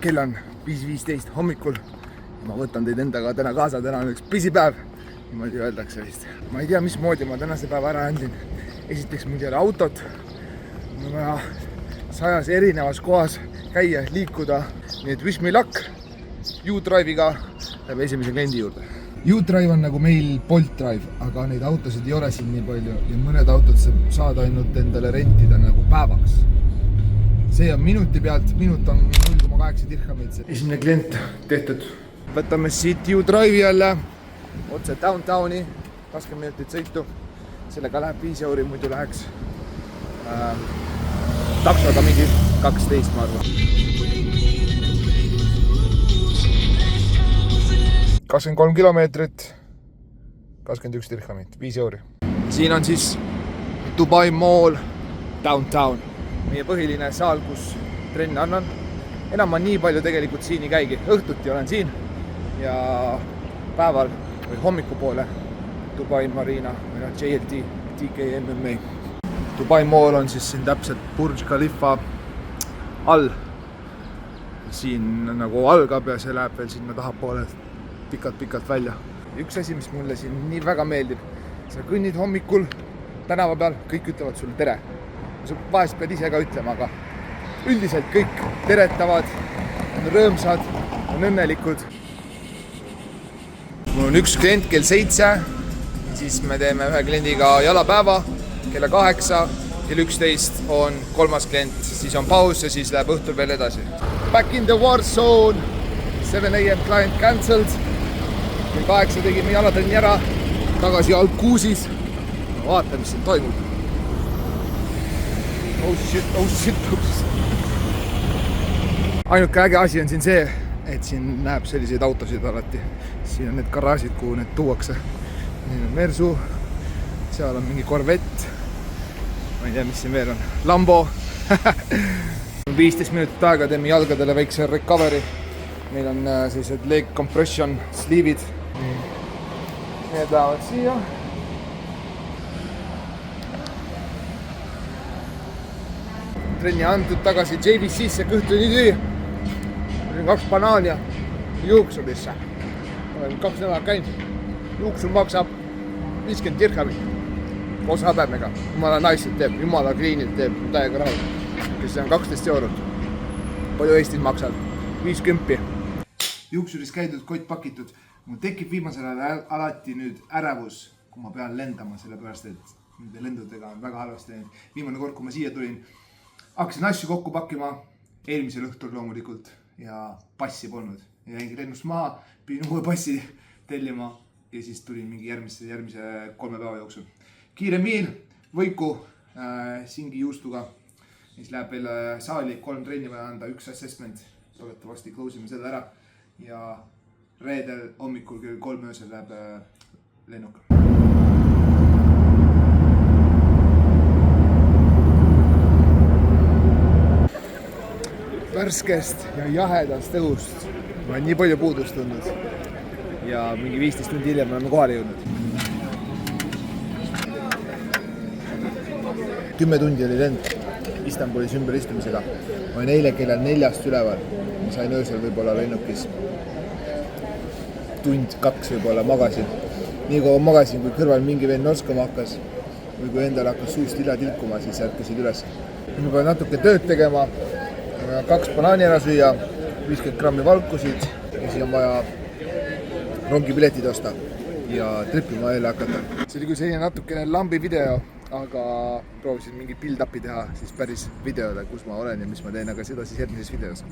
Kell on 5:15 hommikul. Ma võtan teid endaga täna kaasa, täna on üks pisipäev. Niimoodi öeldakse vist. Ma ei tea, mismoodi ma tänase päeva ära andin. Esiteks mul ei ole autot. Mul on vaja 100 erinevas kohas käia, liikuda. Nii et wish me luck. U-Drive'iga läheb esimese kliendi juurde. U-Drive on nagu meil Bolt Drive, aga neid autosid ei ole siin nii palju ja mõned autod saad ainult endale rentida nagu päevaks. See on minuti pealt, minut on 0,8 dirhamit. Esimene klient tehtud. Võtame siit U-Drive'i jälle otse downtowni, 20 minutit sõitu. Sellega läheb 5 euri, muidu läheks taksoga mingi 12, ma arvan. 23 kilomeetrit, 21 dirhamit, 5 euri. Siin on siis Dubai Mall downtown. Meie põhiline saal, kus trenni annan. Enam ma nii palju tegelikult siin ei käigi. Õhtuti olen siin ja päeval või hommikupoole Dubai Marina või JLT, TKMMA. Dubai Mall on siis siin täpselt Burj Khalifa all. Siin nagu algab ja see läheb veel sinna tahapoole pikalt välja. Üks asi, mis mulle siin nii väga meeldib, sa kõnnid hommikul tänava peal, kõik ütlevad sulle tere. Sa vahest pead ise ka ütlema, aga üldiselt kõik teretavad, on rõõmsad, on õnnelikud. Mul on üks klient kell 7, siis me teeme ühe kliendiga jalapäeva, kella 8, kell 11 on kolmas klient, siis on paus ja siis läheb õhtul veel edasi. Back in the war zone, 7 AM client cancelled, kell 8 tegime jalatrenni ära, tagasi Alkuusis, vaata, mis siin toimub. Oh shit. Ainuke äge asi on siin see, et siin näeb selliseid autosid alati. Siin on need garaažid, kuhu need tuuakse. Siin on Mersu, seal on mingi Corvette. Ma ei tea, mis siin veel on. Lambo. 15 minutit aega teeme jalgadele väikse recovery. Meil on sellised leg compression sleeve'id. Need lähevad siia. Trenni antud tagasi JVC-sse, kõht oli nii. Olin 2 banaani ja juuksurisse. Olen 2 nädalat käinud. Juuksur maksab 50 dirhamit. Koos häbemega. Jumala naised teeb, jumala kliinid teeb täiega rahu. Kes on 12 eurot. Palju Eestis maksab? 50. Juuksuris käidud, kott pakitud. Mul tekib viimasel ajal alati nüüd ärevus, kui ma pean lendama, sellepärast et nende lendudega on väga halvasti. Viimane kord, kui ma siia tulin, hakkasin asju kokku pakkima eelmisel õhtul loomulikult ja passi polnud. Ja jäingi lennust maha, pidin uue passi tellima ja siis tulin mingi järgmise 3 päeva jooksul. Kiire miil, võiku, singi juustuga. Siis läheb veel saali 3 trenni vaja anda, 1 assessment. Loodetavasti close ime selle ära ja reedel hommikul kell 3 öösel läheb lennuk. Värskest ja jahedast õhust. Ma olen nii palju puudust tundnud. Ja mingi 15 tundi hiljem oleme kohale jõudnud. 10 tundi oli lend Istanbulis ümberistumisega. Ma olin eile kella 4-st üleval. Ma sain öösel võib-olla lennukis. Tund 2 võib-olla magasin. Nii kaua magasin, kui kõrval mingi veel norskama hakkas. Või kui endal hakkas suust ila tilkuma, siis ärkasid üles. Ma pean natuke tööd tegema. 2 banaani ära süüa, 50 grammi valkusid ja siis on vaja rongipiletid osta ja tripima jälle hakata. See oli küll selline natukene lambi video, aga proovisin mingi build-upi teha siis päris videole, kus ma olen ja mis ma teen, aga seda siis järgmises videos.